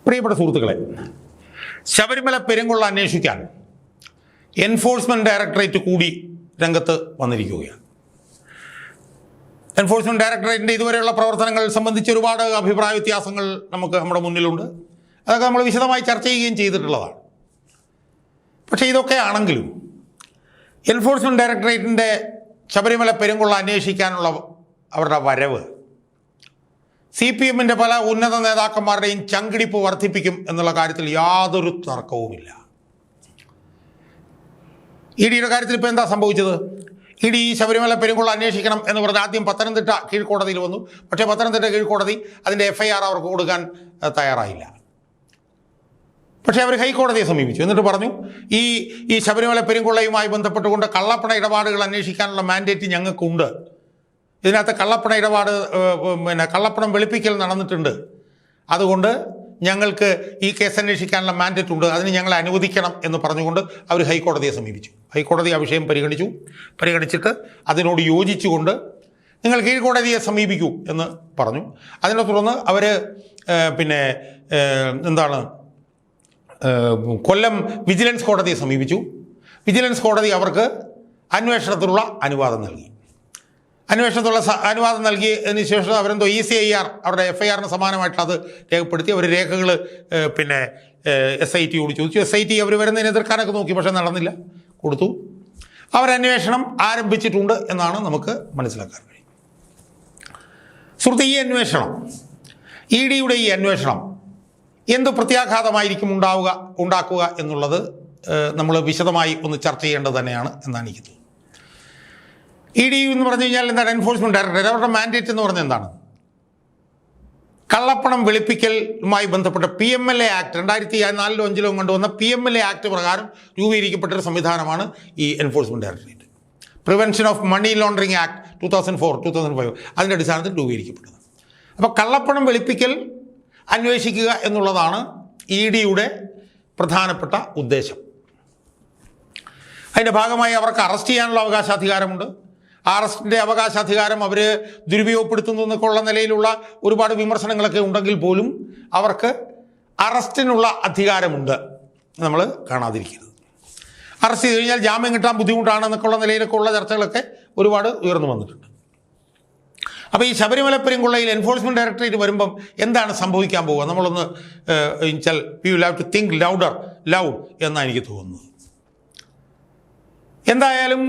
പ്രിയപ്പെട്ട സുഹൃത്തുക്കളെ, ശബരിമല പെരുങ്കൊള്ള അന്വേഷിക്കാൻ എൻഫോഴ്സ്മെൻറ്റ് ഡയറക്ടറേറ്റ് കൂടി രംഗത്ത് വന്നിരിക്കുകയാണ്. എൻഫോഴ്സ്മെൻറ്റ് ഡയറക്ടറേറ്റിൻ്റെ ഇതുവരെയുള്ള പ്രവർത്തനങ്ങൾ സംബന്ധിച്ച് ഒരുപാട് അഭിപ്രായ വ്യത്യാസങ്ങൾ നമ്മുടെ മുന്നിലുണ്ട്. അതൊക്കെ നമ്മൾ വിശദമായി ചർച്ച ചെയ്യുകയും ചെയ്തിട്ടുള്ളതാണ്. പക്ഷേ ഇതൊക്കെ ആണെങ്കിലും എൻഫോഴ്സ്മെൻറ്റ് ഡയറക്ടറേറ്റിൻ്റെ ശബരിമല പെരുങ്കൊള്ള അന്വേഷിക്കാനുള്ള അവരുടെ വരവ് CPM-ൻ്റെ പല ഉന്നത നേതാക്കന്മാരുടെയും ചങ്കിടിപ്പ് വർദ്ധിപ്പിക്കും എന്നുള്ള കാര്യത്തിൽ യാതൊരു തർക്കവുമില്ല. ഇഡിയുടെ കാര്യത്തിൽ ഇപ്പോൾ എന്താ സംഭവിച്ചത്? ഇഡി ശബരിമല പെരുങ്കൊള്ള അന്വേഷിക്കണം എന്ന് പറഞ്ഞ് ആദ്യം പത്തനംതിട്ട കീഴ്ക്കോടതിയിൽ വന്നു. പക്ഷേ പത്തനംതിട്ട കീഴ്ക്കോടതി അതിൻ്റെ FIR അവർക്ക് കൊടുക്കാൻ തയ്യാറായില്ല. പക്ഷേ അവർ ഹൈക്കോടതിയെ സമീപിച്ചു. എന്നിട്ട് പറഞ്ഞു, ഈ ശബരിമല പെരുങ്കൊള്ളയുമായി ബന്ധപ്പെട്ടുകൊണ്ട് കള്ളപ്പണ ഇടപാടുകൾ അന്വേഷിക്കാനുള്ള മാൻഡേറ്റ് ഞങ്ങൾക്കുണ്ട്. ഇതിനകത്ത് കള്ളപ്പണ ഇടപാട് കള്ളപ്പണം വെളുപ്പിക്കൽ നടന്നിട്ടുണ്ട്. അതുകൊണ്ട് ഞങ്ങൾക്ക് ഈ കേസ് അന്വേഷിക്കാനുള്ള മാൻഡേറ്റ് ഉണ്ട്, അതിന് ഞങ്ങളെ അനുവദിക്കണം എന്ന് പറഞ്ഞുകൊണ്ട് അവർ ഹൈക്കോടതിയെ സമീപിച്ചു. ഹൈക്കോടതി ആ വിഷയം പരിഗണിച്ചിട്ട് അതിനോട് യോജിച്ചുകൊണ്ട് നിങ്ങൾ കീഴ്ക്കോടതിയെ സമീപിക്കൂ എന്ന് പറഞ്ഞു. അതിനെ തുടർന്ന് അവർ കൊല്ലം വിജിലൻസ് കോടതിയെ സമീപിച്ചു. വിജിലൻസ് കോടതി അവർക്ക് അന്വേഷണത്തിനുള്ള അനുവാദം നൽകി. അനുവാദം നൽകിയതിന് ശേഷം അവരെന്തോ ECIR അവരുടെ FIR-ന് സമാനമായിട്ട് അത് രേഖപ്പെടുത്തി. അവർ രേഖകൾ SIT-യോട് ചോദിച്ചു. SIT അവർ വരുന്നതിന് എതിർക്കാനൊക്കെ നോക്കി, പക്ഷേ നടന്നില്ല, കൊടുത്തു. അവരന്വേഷണം ആരംഭിച്ചിട്ടുണ്ട് എന്നാണ് നമുക്ക് മനസ്സിലാക്കാൻ കഴിയും. സുഹൃത്ത്, ഈ അന്വേഷണം, EDയുടെ ഈ അന്വേഷണം എന്ത് പ്രത്യാഘാതമായിരിക്കും ഉണ്ടാക്കുക എന്നുള്ളത് നമ്മൾ വിശദമായി ഒന്ന് ചർച്ച ചെയ്യേണ്ടത് തന്നെയാണ് എന്നാണ് എനിക്ക് തോന്നുന്നത്. ED എന്ന് പറഞ്ഞു കഴിഞ്ഞാൽ എന്താണ്? Enforcement directorate. അവരുടെ മാൻഡേറ്റ് എന്ന് പറഞ്ഞാൽ എന്താണ്? കള്ളപ്പണം വെളുപ്പിക്കലുമായി ബന്ധപ്പെട്ട PMLA ആക്ട് 2004-ലോ 2005-ലോ കൊണ്ടുവന്ന PMLA ആക്ട് പ്രകാരം രൂപീകരിക്കപ്പെട്ടൊരു സംവിധാനമാണ് ഈ enforcement directorate. Prevention of money laundering act 2004-2005 അതിൻ്റെ അടിസ്ഥാനത്തിൽ രൂപീകരിക്കപ്പെട്ടത്. അപ്പോൾ കള്ളപ്പണം വെളുപ്പിക്കൽ അന്വേഷിക്കുക എന്നുള്ളതാണ് EDയുടെ പ്രധാനപ്പെട്ട ഉദ്ദേശം. അതിൻ്റെ ഭാഗമായി അവർക്ക് അറസ്റ്റ് ചെയ്യാനുള്ള അവകാശാധികാരമുണ്ട്. ആ അറസ്റ്റിൻ്റെ അവകാശാധികാരം അവർ ദുരുപയോഗപ്പെടുത്തുന്നു എന്നൊക്കെയുള്ള നിലയിലുള്ള ഒരുപാട് വിമർശനങ്ങളൊക്കെ ഉണ്ടെങ്കിൽ പോലും അവർക്ക് അറസ്റ്റിനുള്ള അധികാരമുണ്ട്, നമ്മൾ കാണാതിരിക്കരുത്. അറസ്റ്റ് ചെയ്ത് കഴിഞ്ഞാൽ ജാമ്യം കിട്ടാൻ ബുദ്ധിമുട്ടാണെന്നൊക്കെയുള്ള നിലയിലൊക്കെ ഉള്ള ചർച്ചകളൊക്കെ ഒരുപാട് ഉയർന്നു വന്നിട്ടുണ്ട്. അപ്പോൾ ഈ ശബരിമല പെരുങ്കൊള്ളയിൽ എൻഫോഴ്സ്മെൻറ്റ് ഡയറക്ടറേറ്റ് വരുമ്പം എന്താണ് സംഭവിക്കാൻ പോകുക? നമ്മളൊന്ന് we will have to think loud എന്നാണ് എനിക്ക് തോന്നുന്നത്. എന്തായാലും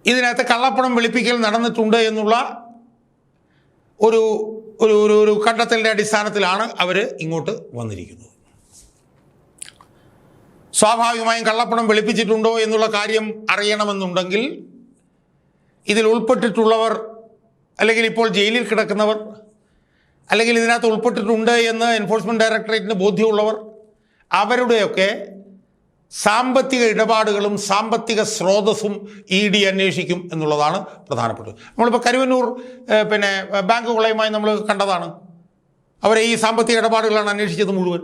ഇതിനകത്ത് കള്ളപ്പണം വെളുപ്പിക്കൽ നടന്നിട്ടുണ്ട് എന്നുള്ള ഒരു ഒരു ഒരു കണ്ടെത്തലിൻ്റെ അടിസ്ഥാനത്തിലാണ് അവർ ഇങ്ങോട്ട് വന്നിരിക്കുന്നത്. സ്വാഭാവികമായും കള്ളപ്പണം വെളുപ്പിച്ചിട്ടുണ്ടോ എന്നുള്ള കാര്യം അറിയണമെന്നുണ്ടെങ്കിൽ ഇതിൽ ഉൾപ്പെട്ടിട്ടുള്ളവർ, അല്ലെങ്കിൽ ഇപ്പോൾ ജയിലിൽ കിടക്കുന്നവർ, അല്ലെങ്കിൽ ഇതിനകത്ത് ഉൾപ്പെട്ടിട്ടുണ്ട് എന്ന് എൻഫോഴ്സ്മെൻറ്റ് ഡയറക്ടറേറ്റിന് ബോധ്യമുള്ളവർ, അവരുടെയൊക്കെ സാമ്പത്തിക ഇടപാടുകളും സാമ്പത്തിക സ്രോതസ്സും ED അന്വേഷിക്കും എന്നുള്ളതാണ് പ്രധാനപ്പെട്ടത്. നമ്മളിപ്പോൾ കരുവന്നൂർ ബാങ്ക് കൊള്ളയുമായി നമ്മൾ കണ്ടതാണ്. അവരെ ഈ സാമ്പത്തിക ഇടപാടുകളാണ് അന്വേഷിച്ചത് മുഴുവൻ.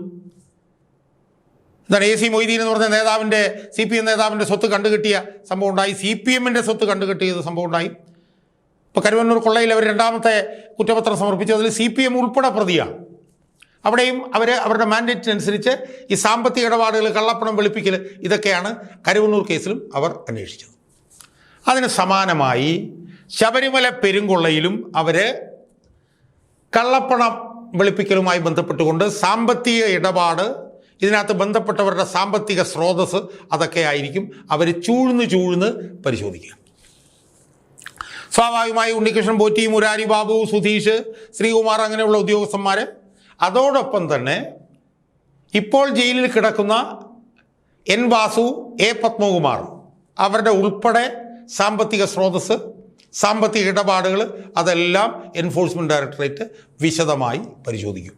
എന്താണ് AC മൊയ്തീൻ എന്ന് പറഞ്ഞ നേതാവിൻ്റെ, CPM നേതാവിൻ്റെ സ്വത്ത് കണ്ടുകെട്ടിയ സംഭവം ഉണ്ടായി. CPM-ൻ്റെ സ്വത്ത് കണ്ടുകെട്ടിയത് സംഭവം ഉണ്ടായി. ഇപ്പോൾ കരുവന്നൂർ കൊള്ളയിൽ അവർ രണ്ടാമത്തെ കുറ്റപത്രം സമർപ്പിച്ചു. അതിൽ CPM ഉൾപ്പെടെ പ്രതിയാണ്. അവിടെയും അവരുടെ മാൻഡേറ്റിനനുസരിച്ച് ഈ സാമ്പത്തിക ഇടപാടുകൾ, കള്ളപ്പണം വെളുപ്പിക്കൽ, ഇതൊക്കെയാണ് കരുവന്നൂർ കേസിലും അവർ അന്വേഷിച്ചത്. അതിന് സമാനമായി ശബരിമല പെരുങ്കൊള്ളയിലും അവർ കള്ളപ്പണം വെളുപ്പിക്കലുമായി ബന്ധപ്പെട്ടുകൊണ്ട് സാമ്പത്തിക ഇടപാട്, ഇതിനകത്ത് ബന്ധപ്പെട്ടവരുടെ സാമ്പത്തിക സ്രോതസ്, അതൊക്കെ ആയിരിക്കും അവർ ചൂഴ്ന്ന് പരിശോധിക്കുക. സ്വാഭാവികമായി ഉണ്ണികൃഷ്ണൻ പോറ്റി, മുരാരി ബാബു, സുധീഷ്, ശ്രീകുമാർ, അങ്ങനെയുള്ള ഉദ്യോഗസ്ഥന്മാർ, അതോടൊപ്പം തന്നെ ഇപ്പോൾ ജയിലിൽ കിടക്കുന്ന N വാസു, A പത്മകുമാർ, അവരുടെ ഉൾപ്പെടെ സാമ്പത്തിക സ്രോതസ്, സാമ്പത്തിക ഇടപാടുകൾ, അതെല്ലാം എൻഫോഴ്സ്മെൻറ്റ് ഡയറക്ടറേറ്റ് വിശദമായി പരിശോധിക്കും.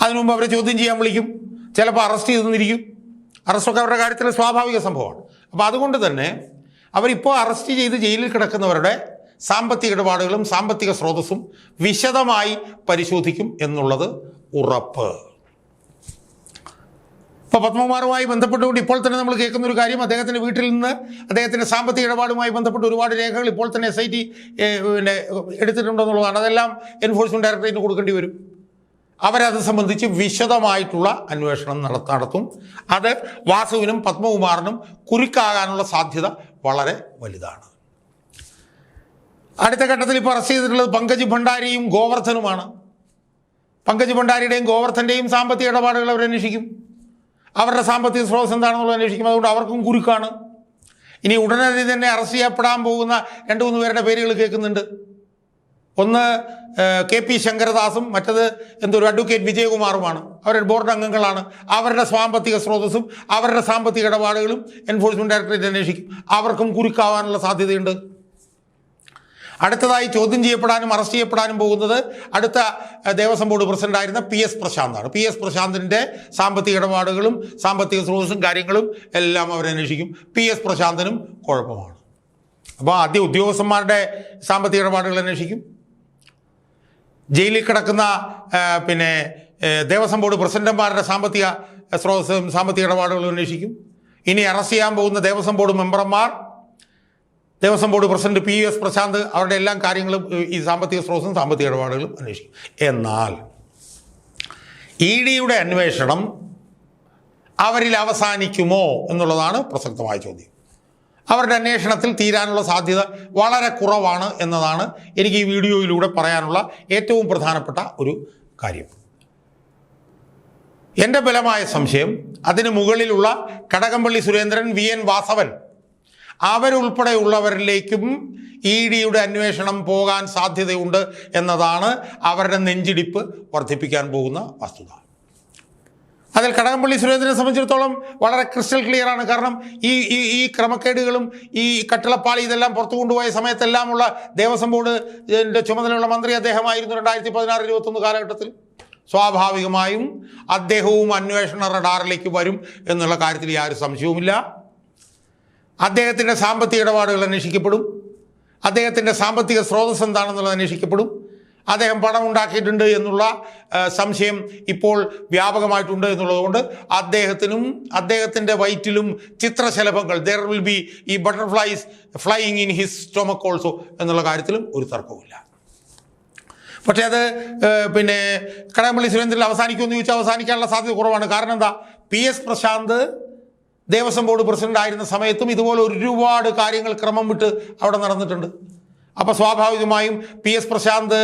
അതിനു മുമ്പ് അവരെ ചോദ്യം ചെയ്യാൻ വിളിക്കും, ചിലപ്പോൾ അറസ്റ്റ് ചെയ്തെന്നിരിക്കും. അറസ്റ്റൊക്കെ അവരുടെ കാര്യത്തിൽ സ്വാഭാവിക സംഭവമാണ്. അപ്പോൾ അതുകൊണ്ട് തന്നെ അവരിപ്പോൾ അറസ്റ്റ് ചെയ്ത് ജയിലിൽ കിടക്കുന്നവരുടെ സാമ്പത്തിക ഇടപാടുകളും സാമ്പത്തിക സ്രോതസ്സും വിശദമായി പരിശോധിക്കും എന്നുള്ളത് ഉറപ്പ്. ഇപ്പോൾ പത്മകുമാറുമായി ബന്ധപ്പെട്ടുകൊണ്ട് ഇപ്പോൾ തന്നെ നമ്മൾ കേൾക്കുന്ന ഒരു കാര്യം, അദ്ദേഹത്തിൻ്റെ വീട്ടിൽ നിന്ന് അദ്ദേഹത്തിൻ്റെ സാമ്പത്തിക ഇടപാടുമായി ബന്ധപ്പെട്ട് ഒരുപാട് രേഖകൾ ഇപ്പോൾ തന്നെ SIT എടുത്തിട്ടുണ്ടെന്നുള്ളതാണ്. അതെല്ലാം എൻഫോഴ്സ്മെൻറ്റ് ഡയറക്ടറേറ്റിന് കൊടുക്കേണ്ടി വരും. അവരത് സംബന്ധിച്ച് വിശദമായിട്ടുള്ള അന്വേഷണം നടത്തും. അത് വാസുവിനും പത്മകുമാറിനും കുരുക്കാകാനുള്ള സാധ്യത വളരെ വലുതാണ്. അടുത്ത ഘട്ടത്തിൽ ഇപ്പോൾ അറസ്റ്റ് ചെയ്തിട്ടുള്ളത് പങ്കജ് ഭണ്ഡാരിയും ഗോവർദ്ധനുമാണ്. പങ്കജ് ഭണ്ഡാരിയുടെയും ഗോവർദ്ധൻ്റെയും സാമ്പത്തിക ഇടപാടുകൾ അവരന്വേഷിക്കും. അവരുടെ സാമ്പത്തിക സ്രോതസ് എന്താണെന്നുള്ളത് അന്വേഷിക്കും. അതുകൊണ്ട് അവർക്കും കുരുക്കാണ്. ഇനി ഉടനടി തന്നെ അറസ്റ്റ് ചെയ്യപ്പെടാൻ പോകുന്ന 2-3 പേരുടെ പേരുകൾ കേൾക്കുന്നുണ്ട്. ഒന്ന് KP ശങ്കരദാസും മറ്റത് അഡ്വക്കേറ്റ് വിജയകുമാറുമാണ്. അവരുടെ ബോർഡ് അംഗങ്ങളാണ്. അവരുടെ സാമ്പത്തിക സ്രോതസ്സും അവരുടെ സാമ്പത്തിക ഇടപാടുകളും എൻഫോഴ്സ്മെൻറ്റ് ഡയറക്ടറേറ്റ് അന്വേഷിക്കും. അവർക്കും കുരുക്കാവാനുള്ള സാധ്യതയുണ്ട്. അടുത്തതായി ചോദ്യം ചെയ്യപ്പെടാനും അറസ്റ്റ് ചെയ്യപ്പെടാനും പോകുന്നത് അടുത്ത ദേവസ്വം ബോർഡ് പ്രസിഡന്റായിരുന്ന PS പ്രശാന്താണ്. PS പ്രശാന്തിൻ്റെ സാമ്പത്തിക ഇടപാടുകളും സാമ്പത്തിക സ്രോതസ്സും കാര്യങ്ങളും എല്ലാം അവരന്വേഷിക്കും. PS പ്രശാന്തിനും കുഴപ്പമാണ്. അപ്പോൾ ആദ്യം ഉദ്യോഗസ്ഥന്മാരുടെ സാമ്പത്തിക ഇടപാടുകൾ അന്വേഷിക്കും. ജയിലിൽ കിടക്കുന്ന ദേവസ്വം ബോർഡ് പ്രസിഡന്റുമാരുടെ സാമ്പത്തിക സ്രോതസ്സും സാമ്പത്തിക ഇടപാടുകളും അന്വേഷിക്കും. ഇനി അറസ്റ്റ് ചെയ്യാൻ പോകുന്ന ദേവസ്വം ബോർഡ് മെമ്പർമാർ, Devaswom board president PS Prasanth, അവരുടെ എല്ലാ കാര്യങ്ങളും ഈ സാമ്പത്തിക സ്രോതസ്സും സാമ്പത്തിക ഇടപാടുകളും അന്വേഷിക്കും. എന്നാൽ EDയുടെ അന്വേഷണം അവരിൽ അവസാനിക്കുമോ എന്നുള്ളതാണ് പ്രസക്തമായ ചോദ്യം. അവരുടെ അന്വേഷണത്തിൽ തീരാനുള്ള സാധ്യത വളരെ കുറവാണ് എന്നതാണ് എനിക്ക് ഈ വീഡിയോയിലൂടെ പറയാനുള്ള ഏറ്റവും പ്രധാനപ്പെട്ട ഒരു കാര്യം. എൻ്റെ ബലമായ സംശയം അതിന് മുകളിലുള്ള കടകംപള്ളി സുരേന്ദ്രൻ, VN വാസവൻ അവരുൾപ്പെടെയുള്ളവരിലേക്കും EDയുടെ അന്വേഷണം പോകാൻ സാധ്യതയുണ്ട് എന്നതാണ് അവരുടെ നെഞ്ചിടിപ്പ് വർദ്ധിപ്പിക്കാൻ പോകുന്ന വസ്തുത. അതിൽ കടകംപള്ളി സുരേന്ദ്രനെ സംബന്ധിച്ചിടത്തോളം വളരെ ക്രിസ്റ്റൽ ക്ലിയർ ആണ്. കാരണം ഈ ക്രമക്കേടുകളും ഈ കട്ടിളപ്പാളി ഇതെല്ലാം പുറത്തു കൊണ്ടുപോയ സമയത്തെല്ലാമുള്ള ദേവസ്വം ബോർഡിൻ്റെ ചുമതലയുള്ള മന്ത്രി അദ്ദേഹമായിരുന്നു 2016-21 കാലഘട്ടത്തിൽ. സ്വാഭാവികമായും അദ്ദേഹവും അന്വേഷണ റഡാറിലേക്ക് വരും എന്നുള്ള കാര്യത്തിൽ യാതൊരു സംശയവുമില്ല. അദ്ദേഹത്തിൻ്റെ സാമ്പത്തിക ഇടപാടുകൾ അന്വേഷിക്കപ്പെടും. അദ്ദേഹത്തിൻ്റെ സാമ്പത്തിക സ്രോതസ് എന്താണെന്നുള്ളത് അന്വേഷിക്കപ്പെടും. അദ്ദേഹം പണം ഉണ്ടാക്കിയിട്ടുണ്ട് എന്നുള്ള സംശയം ഇപ്പോൾ വ്യാപകമായിട്ടുണ്ട് എന്നുള്ളതുകൊണ്ട് അദ്ദേഹത്തിനും അദ്ദേഹത്തിൻ്റെ വയറ്റിലും ചിത്രശലഭങ്ങൾ, ദർ വിൽ ബി ഈ butterflies flying in his stomach also എന്നുള്ള കാര്യത്തിലും ഒരു തർക്കവുമില്ല. പക്ഷേ അത് കടകംപള്ളി സുരേന്ദ്രനിൽ അവസാനിക്കുമെന്ന് ചോദിച്ചാൽ അവസാനിക്കാനുള്ള സാധ്യത കുറവാണ്. കാരണം എന്താ, PS Prasanth Devaswom board president ആയിരുന്ന സമയത്തും ഇതുപോലെ ഒരുപാട് കാര്യങ്ങൾ ക്രമം വിട്ട് അവിടെ നടന്നിട്ടുണ്ട്. അപ്പോൾ സ്വാഭാവികമായും PS Prasanth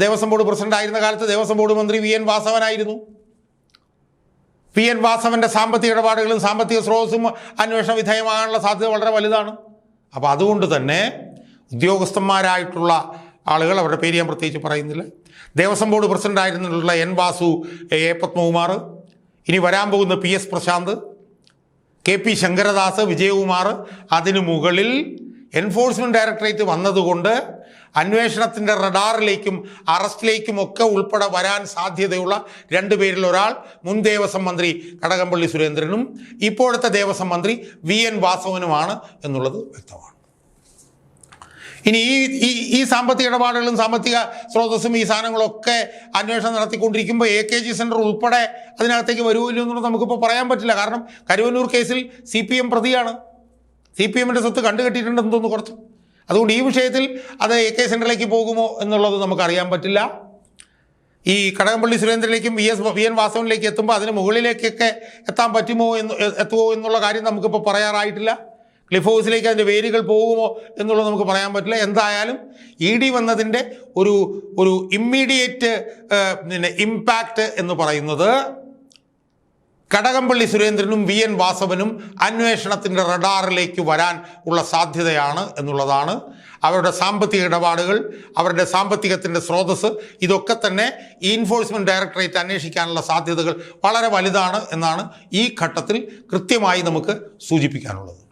Devaswom board president ആയിരുന്ന കാലത്ത് ദേവസ്വം ബോർഡ് മന്ത്രി VN വാസവനായിരുന്നു. VN വാസവൻ്റെ സാമ്പത്തിക ഇടപാടുകളും സാമ്പത്തിക സ്രോതസ്സും അന്വേഷണ വിധേയമാകാനുള്ള സാധ്യത വളരെ വലുതാണ്. അപ്പോൾ അതുകൊണ്ട് തന്നെ ഉദ്യോഗസ്ഥന്മാരായിട്ടുള്ള ആളുകൾ, അവരുടെ പേര് ഞാൻ പ്രത്യേകിച്ച് പറയുന്നില്ല, ദേവസ്വം ബോർഡ് പ്രസിഡന്റ് ആയിരുന്നുള്ള N വാസു, A പത്മകുമാർ, ഇനി വരാൻ പോകുന്ന PS പ്രശാന്ത്, KP ശങ്കരദാസ്, വിജയകുമാർ, അതിനു മുകളിൽ എൻഫോഴ്സ്മെൻറ്റ് ഡയറക്ടറേറ്റ് വന്നതുകൊണ്ട് അന്വേഷണത്തിൻ്റെ റഡാറിലേക്കും അറസ്റ്റിലേക്കും ഒക്കെ ഉൾപ്പെടെ വരാൻ സാധ്യതയുള്ള 2 പേരിൽ ഒരാൾ മുൻ ദേവസ്വം മന്ത്രി കടകംപള്ളി സുരേന്ദ്രനും ഇപ്പോഴത്തെ ദേവസ്വം മന്ത്രി VN വാസവനുമാണ് എന്നുള്ളത് വ്യക്തമാണ്. ഇനി ഈ സാമ്പത്തിക ഇടപാടുകളും സാമ്പത്തിക സ്രോതസ്സും ഈ സാധനങ്ങളൊക്കെ അന്വേഷണം നടത്തിക്കൊണ്ടിരിക്കുമ്പോൾ AKG സെൻറ്റർ ഉൾപ്പെടെ അതിനകത്തേക്ക് വരുമല്ലോ എന്നുള്ളത് നമുക്കിപ്പോൾ പറയാൻ പറ്റില്ല. കാരണം കരുവന്നൂർ കേസിൽ CPM പ്രതിയാണ്. CPMൻ്റെ സ്വത്ത് കണ്ടുകെട്ടിയിട്ടുണ്ടെന്ന് തോന്നുന്നു കുറച്ച്. അതുകൊണ്ട് ഈ വിഷയത്തിൽ അത് AK സെൻറ്ററിലേക്ക് പോകുമോ എന്നുള്ളത് നമുക്കറിയാൻ പറ്റില്ല. ഈ കടകംപള്ളി സുരേന്ദ്രനിലേക്കും VN വാസവനിലേക്ക് എത്തുമ്പോൾ അതിന് മുകളിലേക്കൊക്കെ എത്തുമോ എന്നുള്ള കാര്യം നമുക്കിപ്പോൾ പറയാറായിട്ടില്ല. ക്ലിഫ് ഹൗസിലേക്ക് അതിൻ്റെ വേരുകൾ പോകുമോ എന്നുള്ളത് നമുക്ക് പറയാൻ പറ്റില്ല. എന്തായാലും ED വന്നതിൻ്റെ ഒരു ഇമ്മീഡിയറ്റ് ഇമ്പാക്റ്റ് എന്ന് പറയുന്നത് കടകംപള്ളി സുരേന്ദ്രനും VN വാസവനും അന്വേഷണത്തിൻ്റെ റഡാറിലേക്ക് വരാൻ ഉള്ള സാധ്യതയാണ് എന്നുള്ളതാണ്. അവരുടെ സാമ്പത്തിക ഇടപാടുകൾ, അവരുടെ സാമ്പത്തികത്തിൻ്റെ സ്രോതസ്സ്, ഇതൊക്കെ തന്നെ എൻഫോഴ്സ്മെൻറ്റ് ഡയറക്ടറേറ്റ് അന്വേഷിക്കാനുള്ള സാധ്യതകൾ വളരെ വലുതാണ് എന്നാണ് ഈ ഘട്ടത്തിൽ കൃത്യമായി നമുക്ക് സൂചിപ്പിക്കാനുള്ളത്.